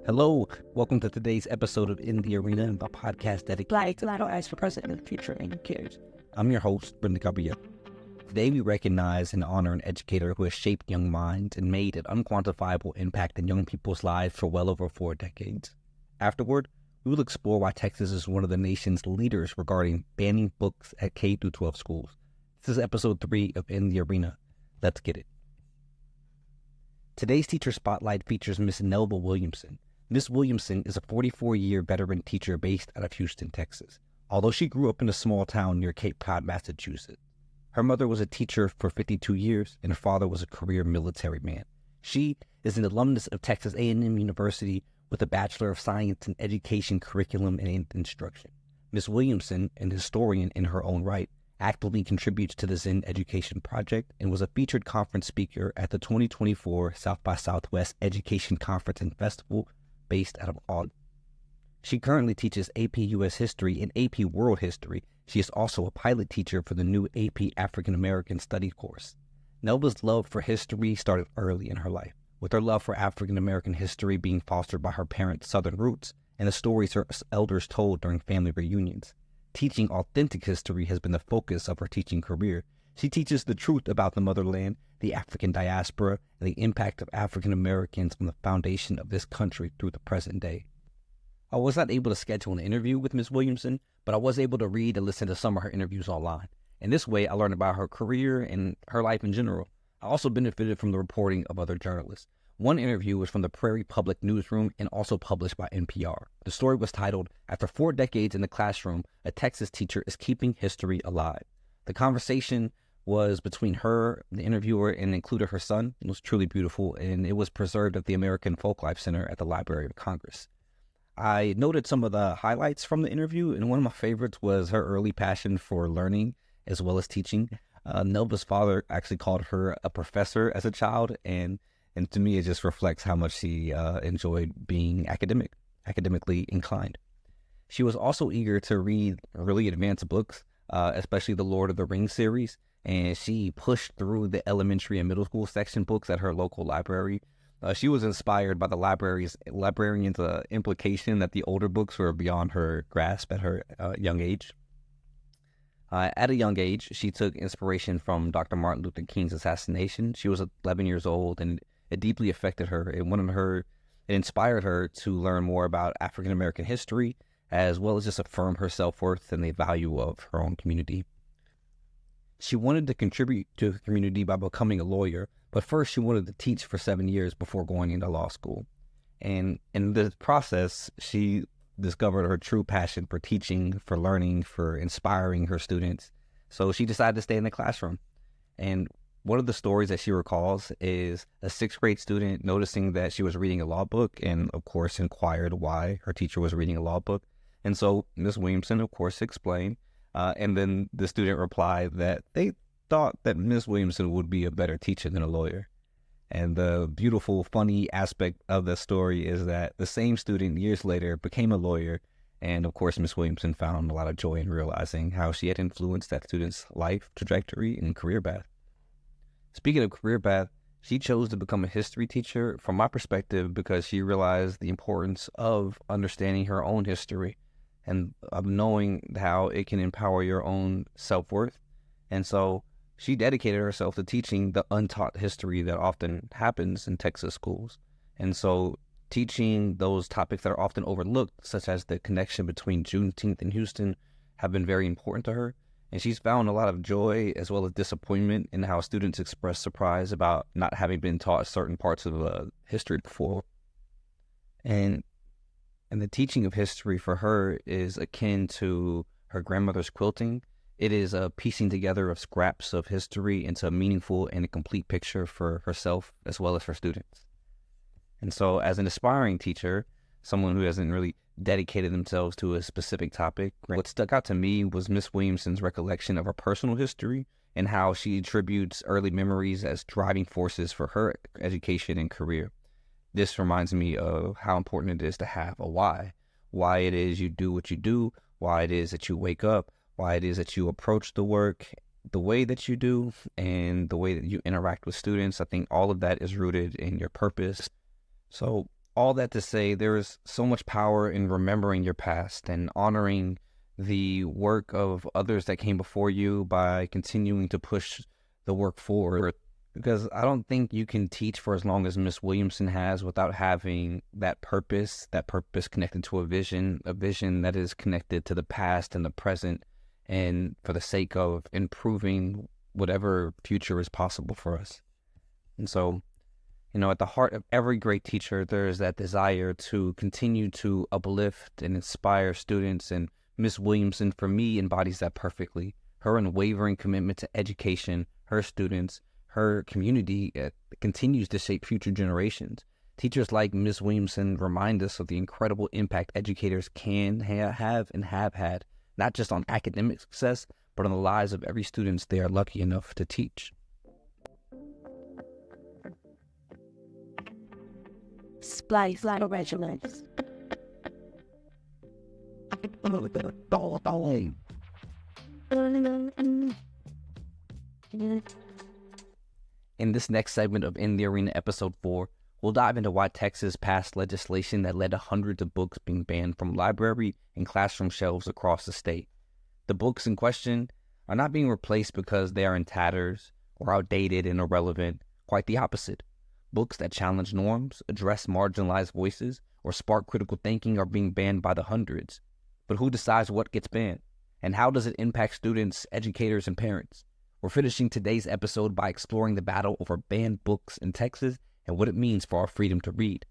Hello, welcome to today's episode of In the Arena, the podcast dedicated to Black eyes for president and future and kids. I'm your host, Brenda Gabriel. Today we recognize and honor an educator who has shaped young minds and made an unquantifiable impact in young people's lives for well over 4 decades. Afterward, we will explore why Texas is one of the nation's leaders regarding banning books at K-12 schools. This is episode 3 of In the Arena. Let's get it. Today's Teacher Spotlight features Miss Nelva Williamson. Miss Williamson is a 44-year veteran teacher based out of Houston, Texas, although she grew up in a small town near Cape Cod, Massachusetts. Her mother was a teacher for 52 years, and her father was a career military man. She is an alumnus of Texas A&M University with a Bachelor of Science in Education, Curriculum, and Instruction. Miss Williamson, an historian in her own right, actively contributes to the Zen Education Project and was a featured conference speaker at the 2024 South by Southwest Education Conference and Festival based out of Austin. She currently teaches AP U.S. History and AP World History. She is also a pilot teacher for the new AP African American Studies course. Nelva's love for history started early in her life, with her love for African American history being fostered by her parents' Southern roots and the stories her elders told during family reunions. Teaching authentic history has been the focus of her teaching career. She teaches the truth about the motherland, the African diaspora, and the impact of African Americans on the foundation of this country through the present day. I was not able to schedule an interview with Ms. Williamson, but I was able to read and listen to some of her interviews online. In this way, I learned about her career and her life in general. I also benefited from the reporting of other journalists. One interview was from the Prairie Public Newsroom and also published by NPR. The story was titled, "After 4 decades in the classroom, a Texas teacher is keeping history alive." The conversation was between her, the interviewer, and included her son. It was truly beautiful, and it was preserved at the American Folklife Center at the Library of Congress. I noted some of the highlights from the interview, and one of my favorites was her early passion for learning as well as teaching. Nelva's father actually called her a professor as a child, and to me, it just reflects how much she enjoyed being academically inclined. She was also eager to read really advanced books, especially the Lord of the Rings series, and she pushed through the elementary and middle school section books at her local library. She was inspired by the librarian's implication that the older books were beyond her grasp at her young age. At a young age, she took inspiration from Dr. Martin Luther King's assassination. She was 11 years old, and it deeply affected her. It inspired her to learn more about African American history, as well as just affirm her self-worth and the value of her own community. She wanted to contribute to the community by becoming a lawyer, but first she wanted to teach for 7 years before going into law school. And in this process, she discovered her true passion for teaching, for learning, for inspiring her students. So she decided to stay in the classroom. And one of the stories that she recalls is a 6th grade student noticing that she was reading a law book and, of course, inquired why her teacher was reading a law book. And so Ms. Williamson, of course, explained. And then the student replied that they thought that Ms. Williamson would be a better teacher than a lawyer. And the beautiful, funny aspect of the story is that the same student years later became a lawyer. And of course, Ms. Williamson found a lot of joy in realizing how she had influenced that student's life trajectory and career path. Speaking of career path, she chose to become a history teacher from my perspective because she realized the importance of understanding her own history and of knowing how it can empower your own self-worth. And so she dedicated herself to teaching the untaught history that often happens in Texas schools. And so teaching those topics that are often overlooked, such as the connection between Juneteenth and Houston, have been very important to her. And she's found a lot of joy as well as disappointment in how students express surprise about not having been taught certain parts of history before. And the teaching of history for her is akin to her grandmother's quilting. It is a piecing together of scraps of history into a meaningful and a complete picture for herself as well as for students. And so as an aspiring teacher, someone who hasn't really dedicated themselves to a specific topic, what stuck out to me was Miss Williamson's recollection of her personal history and how she attributes early memories as driving forces for her education and career. This reminds me of how important it is to have a why it is you do what you do, why it is that you wake up, why it is that you approach the work the way that you do, and the way that you interact with students. I think all of that is rooted in your purpose. So All that to say, there is so much power in remembering your past and honoring the work of others that came before you by continuing to push the work forward. Because I don't think you can teach for as long as Miss Williamson has without having that purpose connected to a vision that is connected to the past and the present, and for the sake of improving whatever future is possible for us. And so, at the heart of every great teacher, there is that desire to continue to uplift and inspire students, and Miss Williamson, for me, embodies that perfectly. Her unwavering commitment to education, her students, her community continues to shape future generations. Teachers like Miss Williamson remind us of the incredible impact educators can have and have had, not just on academic success, but on the lives of every student they are lucky enough to teach. Splice Originals. In this next segment of In the Arena Episode 4, we'll dive into why Texas passed legislation that led to hundreds of books being banned from library and classroom shelves across the state. The books in question are not being replaced because they are in tatters or outdated and irrelevant. Quite the opposite. Books that challenge norms, address marginalized voices, or spark critical thinking are being banned by the hundreds. But who decides what gets banned? And how does it impact students, educators, and parents? We're finishing today's episode by exploring the battle over banned books in Texas and what it means for our freedom to read.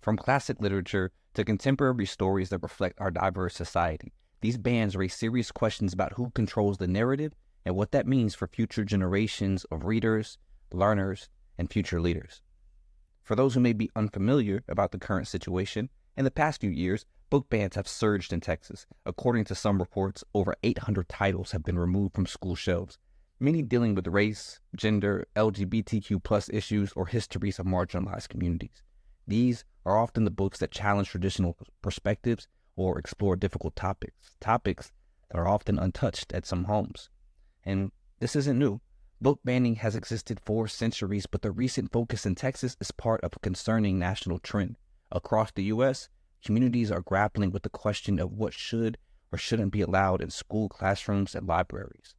From classic literature to contemporary stories that reflect our diverse society, these bans raise serious questions about who controls the narrative and what that means for future generations of readers, learners, and future leaders. For those who may be unfamiliar about the current situation, in the past few years, book bans have surged in Texas. According to some reports, over 800 titles have been removed from school shelves, many dealing with race, gender, LGBTQ+ issues, or histories of marginalized communities. These are often the books that challenge traditional perspectives or explore difficult topics that are often untouched at some homes. And this isn't new. Book banning has existed for centuries, but the recent focus in Texas is part of a concerning national trend. Across the U.S., communities are grappling with the question of what should or shouldn't be allowed in school classrooms and libraries.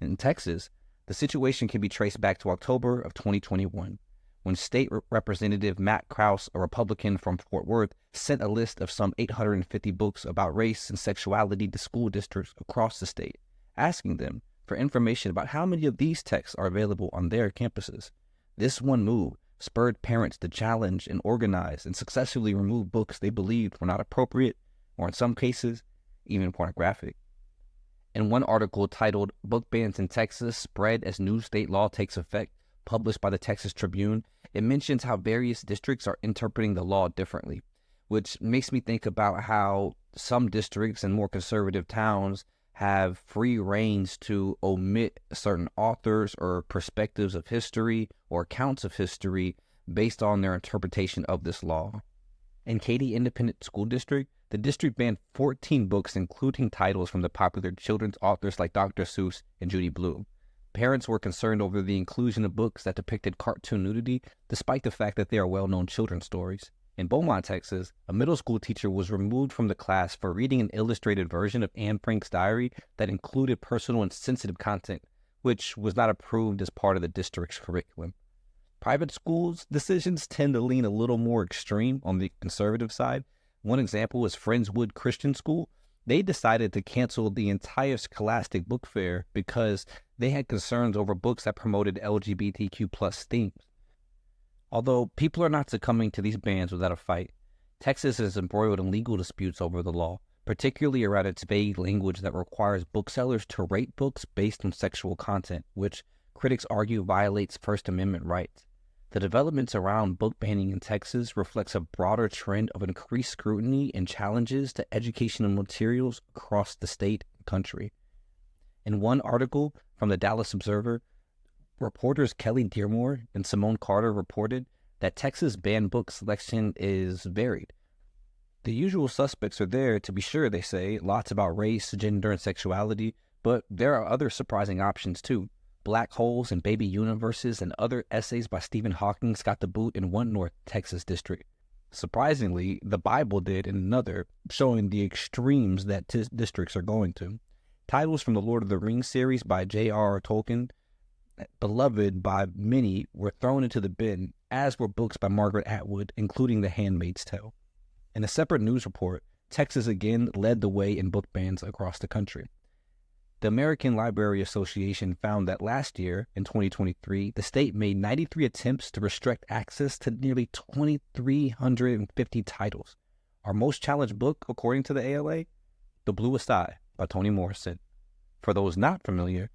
In Texas, the situation can be traced back to October of 2021, when State Representative Matt Krause, a Republican from Fort Worth, sent a list of some 850 books about race and sexuality to school districts across the state, asking them for information about how many of these texts are available on their campuses. This one move spurred parents to challenge and organize and successfully remove books they believed were not appropriate, or in some cases, even pornographic. In one article titled "Book Bans in Texas Spread as New State Law Takes Effect," published by the Texas Tribune, it mentions how various districts are interpreting the law differently, which makes me think about how some districts and more conservative towns have free reins to omit certain authors or perspectives of history or accounts of history based on their interpretation of this law. In Katy Independent School District, the district banned 14 books, including titles from the popular children's authors like Dr. Seuss and Judy Blume. Parents were concerned over the inclusion of books that depicted cartoon nudity, despite the fact that they are well-known children's stories. In Beaumont, Texas, a middle school teacher was removed from the class for reading an illustrated version of Anne Frank's diary that included personal and sensitive content, which was not approved as part of the district's curriculum. Private schools' decisions tend to lean a little more extreme on the conservative side. One example is Friendswood Christian School. They decided to cancel the entire Scholastic Book Fair because they had concerns over books that promoted LGBTQ+ themes. Although people are not succumbing to these bans without a fight, Texas is embroiled in legal disputes over the law, particularly around its vague language that requires booksellers to rate books based on sexual content, which critics argue violates First Amendment rights. The developments around book banning in Texas reflects a broader trend of increased scrutiny and challenges to educational materials across the state and country. In one article from the Dallas Observer, reporters Kelly Dearmore and Simone Carter reported that Texas banned book selection is varied. The usual suspects are there, to be sure, they say, lots about race, gender, and sexuality, but there are other surprising options too. Black holes and baby universes and other essays by Stephen Hawking got the boot in one North Texas district. Surprisingly, the Bible did in another, showing the extremes that districts are going to. Titles from the Lord of the Rings series by J.R.R. Tolkien, beloved by many, were thrown into the bin, as were books by Margaret Atwood, including The Handmaid's Tale. In a separate news report, Texas again led the way in book bans across the country. The American Library Association found that last year, in 2023, the state made 93 attempts to restrict access to nearly 2,350 titles. Our most challenged book, according to the ALA, The Bluest Eye by Toni Morrison. For those not familiar,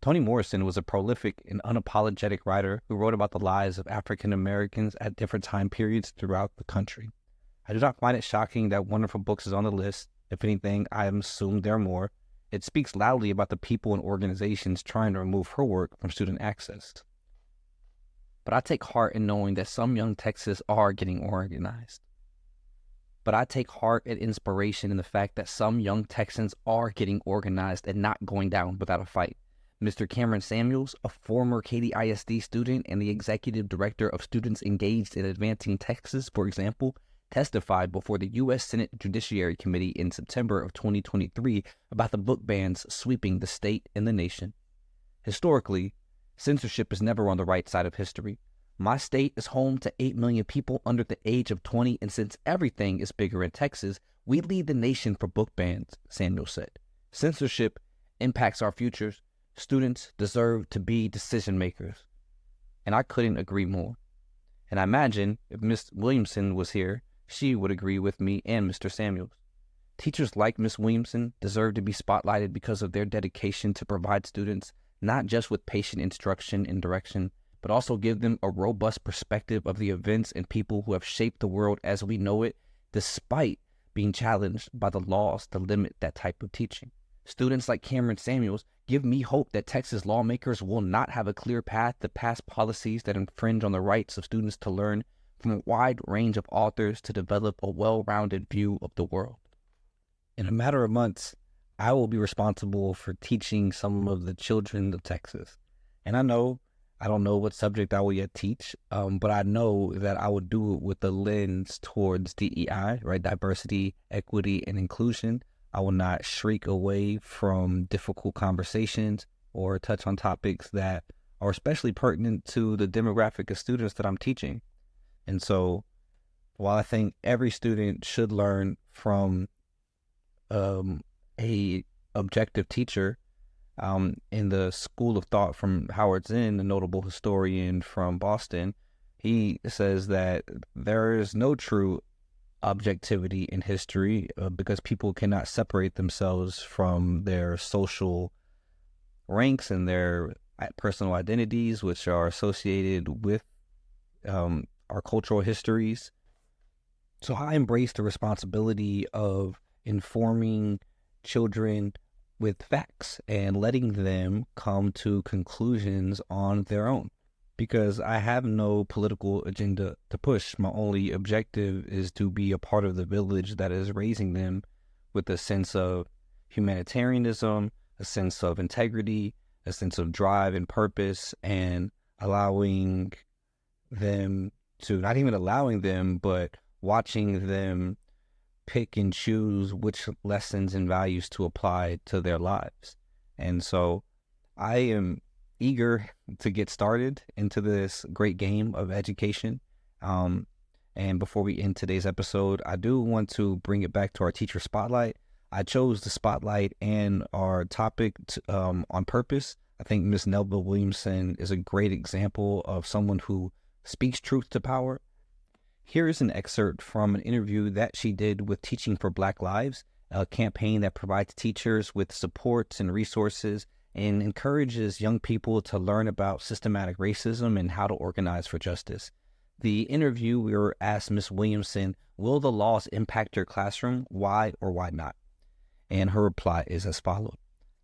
Toni Morrison was a prolific and unapologetic writer who wrote about the lives of African Americans at different time periods throughout the country. I do not find it shocking that wonderful books is on the list. If anything, I assume there are more. It speaks loudly about the people and organizations trying to remove her work from student access. But I take heart in knowing that some young Texans are getting organized. But I take heart and inspiration in the fact that some young Texans are getting organized and not going down without a fight. Mr. Cameron Samuels, a former Katy ISD student and the executive director of Students Engaged in Advancing Texas, for example, testified before the U.S. Senate Judiciary Committee in September of 2023 about the book bans sweeping the state and the nation. Historically, censorship is never on the right side of history. My state is home to 8 million people under the age of 20, and since everything is bigger in Texas, we lead the nation for book bans, Samuel said. Censorship impacts our futures. Students deserve to be decision makers. And I couldn't agree more. And I imagine if Ms. Williamson was here, she would agree with me and Mr. Samuels. Teachers like Ms. Williamson deserve to be spotlighted because of their dedication to provide students not just with patient instruction and direction, but also give them a robust perspective of the events and people who have shaped the world as we know it, despite being challenged by the laws to limit that type of teaching. Students like Cameron Samuels give me hope that Texas lawmakers will not have a clear path to pass policies that infringe on the rights of students to learn from a wide range of authors to develop a well-rounded view of the world. In a matter of months, I will be responsible for teaching some of the children of Texas. And I don't know what subject I will yet teach, but I know that I will do it with a lens towards DEI, right? Diversity, equity, and inclusion. I will not shriek away from difficult conversations or touch on topics that are especially pertinent to the demographic of students that I'm teaching. And so while I think every student should learn from a objective teacher, in the school of thought from Howard Zinn, a notable historian from Boston, he says that there is no true objectivity in history because people cannot separate themselves from their social ranks and their personal identities, which are associated with our cultural histories. So I embrace the responsibility of informing children with facts and letting them come to conclusions on their own, because I have no political agenda to push. My only objective is to be a part of the village that is raising them with a sense of humanitarianism, a sense of integrity, a sense of drive and purpose, and allowing them to, not even allowing them, but watching them pick and choose which lessons and values to apply to their lives. And so I am eager to get started into this great game of education. And before we end today's episode, I do want to bring it back to our teacher spotlight. I chose the spotlight and our topic on purpose. I think Miss Nelva Williamson is a great example of someone who speaks truth to power. Here is an excerpt from an interview that she did with Teaching for Black Lives, a campaign that provides teachers with supports and resources and encourages young people to learn about systematic racism and how to organize for justice. The interviewer asked Ms. Williamson, will the laws impact your classroom? Why or why not? And her reply is as follows.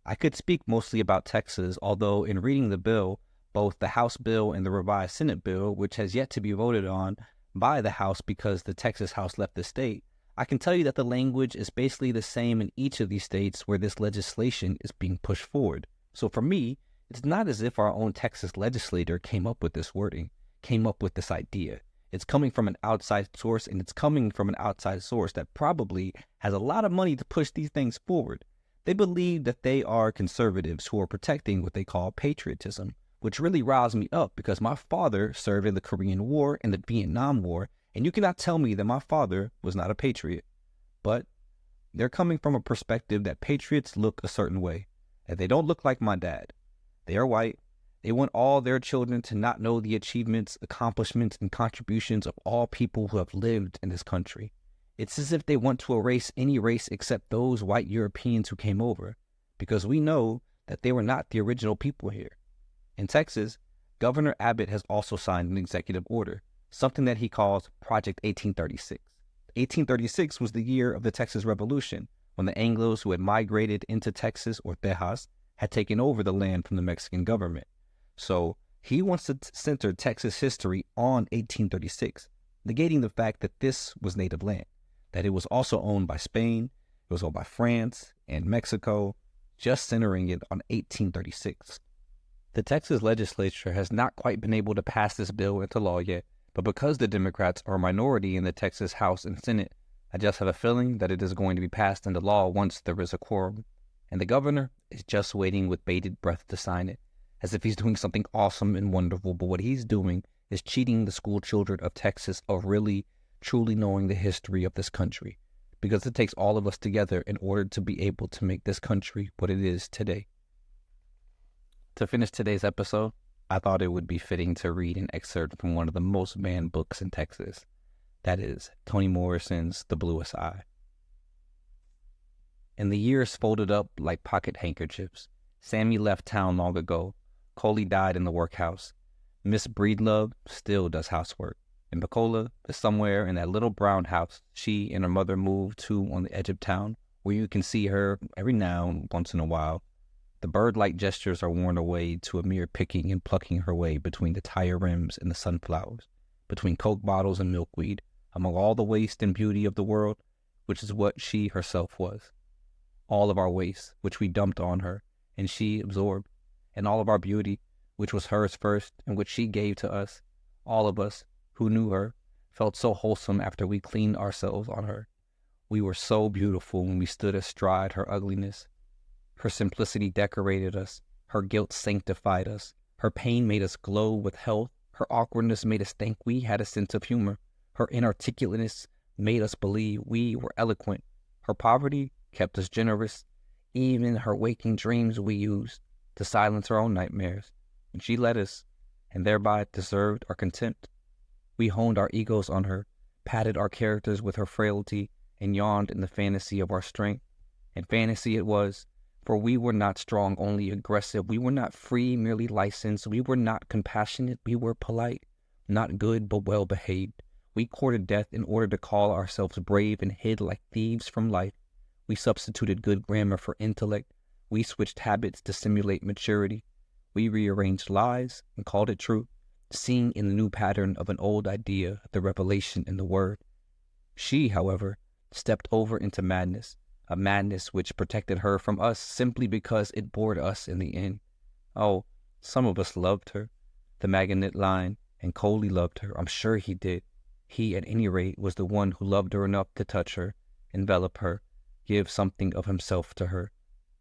I could speak mostly about Texas, although in reading the bill, both the House bill and the revised Senate bill, which has yet to be voted on by the House because the Texas House left the state, I can tell you that the language is basically the same in each of these states where this legislation is being pushed forward. So for me, it's not as if our own Texas legislator came up with this wording, came up with this idea. It's coming from an outside source, and it's coming from an outside source that probably has a lot of money to push these things forward. They believe that they are conservatives who are protecting what they call patriotism, which really riles me up because my father served in the Korean War and the Vietnam War, and you cannot tell me that my father was not a patriot. But they're coming from a perspective that patriots look a certain way, and they don't look like my dad. They are white. They want all their children to not know the achievements, accomplishments, and contributions of all people who have lived in this country. It's as if they want to erase any race except those white Europeans who came over, because we know that they were not the original people here. In Texas, Governor Abbott has also signed an executive order, something that he calls Project 1836. 1836 was the year of the Texas Revolution, when the Anglos who had migrated into Texas, or Tejas, had taken over the land from the Mexican government. So he wants to center Texas history on 1836, negating the fact that this was native land, that it was also owned by Spain, it was owned by France and Mexico, just centering it on 1836. The Texas legislature has not quite been able to pass this bill into law yet, but because the Democrats are a minority in the Texas House and Senate, I just have a feeling that it is going to be passed into law once there is a quorum. And the governor is just waiting with bated breath to sign it, as if he's doing something awesome and wonderful, but what he's doing is cheating the school children of Texas of really, truly knowing the history of this country, because it takes all of us together in order to be able to make this country what it is today. To finish today's episode, I thought it would be fitting to read an excerpt from one of the most banned books in Texas. That is Toni Morrison's The Bluest Eye. In the years folded up like pocket handkerchiefs, Sammy left town long ago. Coley died in the workhouse. Miss Breedlove still does housework. And Bacola is somewhere in that little brown house she and her mother moved to on the edge of town, where you can see her every now and once in a while. The bird-like gestures are worn away to a mere picking and plucking her way between the tire rims and the sunflowers, between Coke bottles and milkweed, among all the waste and beauty of the world, which is what she herself was. All of our waste, which we dumped on her, and she absorbed, and all of our beauty, which was hers first, and which she gave to us. All of us, who knew her, felt so wholesome after we cleaned ourselves on her. We were so beautiful when we stood astride her ugliness. Her simplicity decorated us. Her guilt sanctified us. Her pain made us glow with health. Her awkwardness made us think we had a sense of humor. Her inarticulateness made us believe we were eloquent. Her poverty kept us generous. Even her waking dreams we used to silence our own nightmares. And she let us, and thereby deserved our contempt. We honed our egos on her, padded our characters with her frailty, and yawned in the fantasy of our strength. And fantasy it was, for we were not strong, only aggressive. We were not free, merely licensed. We were not compassionate, we were polite. Not good, but well-behaved. We courted death in order to call ourselves brave and hid like thieves from life. We substituted good grammar for intellect. We switched habits to simulate maturity. We rearranged lies and called it truth, seeing in the new pattern of an old idea the revelation in the word. She, however, stepped over into madness, a madness which protected her from us simply because it bored us in the end. Oh, some of us loved her, the Magnet line, and Coley loved her. I'm sure he did. He, at any rate, was the one who loved her enough to touch her, envelop her, give something of himself to her.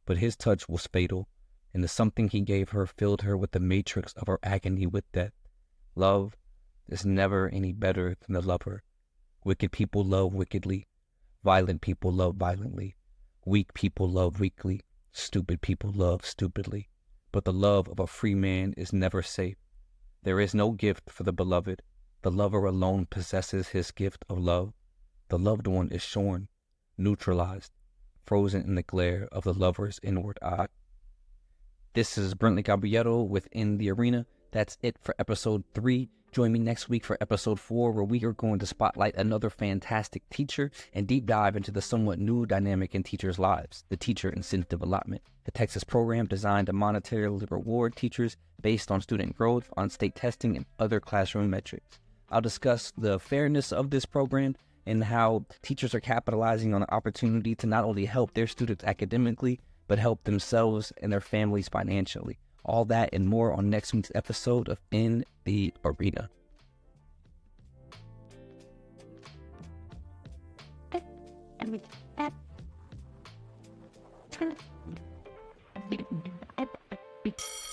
But his touch was fatal, and the something he gave her filled her with the matrix of her agony with death. Love is never any better than the lover. Wicked people love wickedly. Violent people love violently. Weak people love weakly. Stupid people love stupidly. But the love of a free man is never safe. There is no gift for the beloved. The lover alone possesses his gift of love. The loved one is shorn, neutralized, frozen in the glare of the lover's inward eye. This is Brentley Gabriello within the Arena. That's it for episode 3. Join me next week for episode 4, where we are going to spotlight another fantastic teacher and deep dive into the somewhat new dynamic in teachers' lives, the teacher incentive allotment, the Texas program designed to monetarily reward teachers based on student growth, on state testing, and other classroom metrics. I'll discuss the fairness of this program and how teachers are capitalizing on the opportunity to not only help their students academically, but help themselves and their families financially. All that and more on next week's episode of In the Arena. Thank you.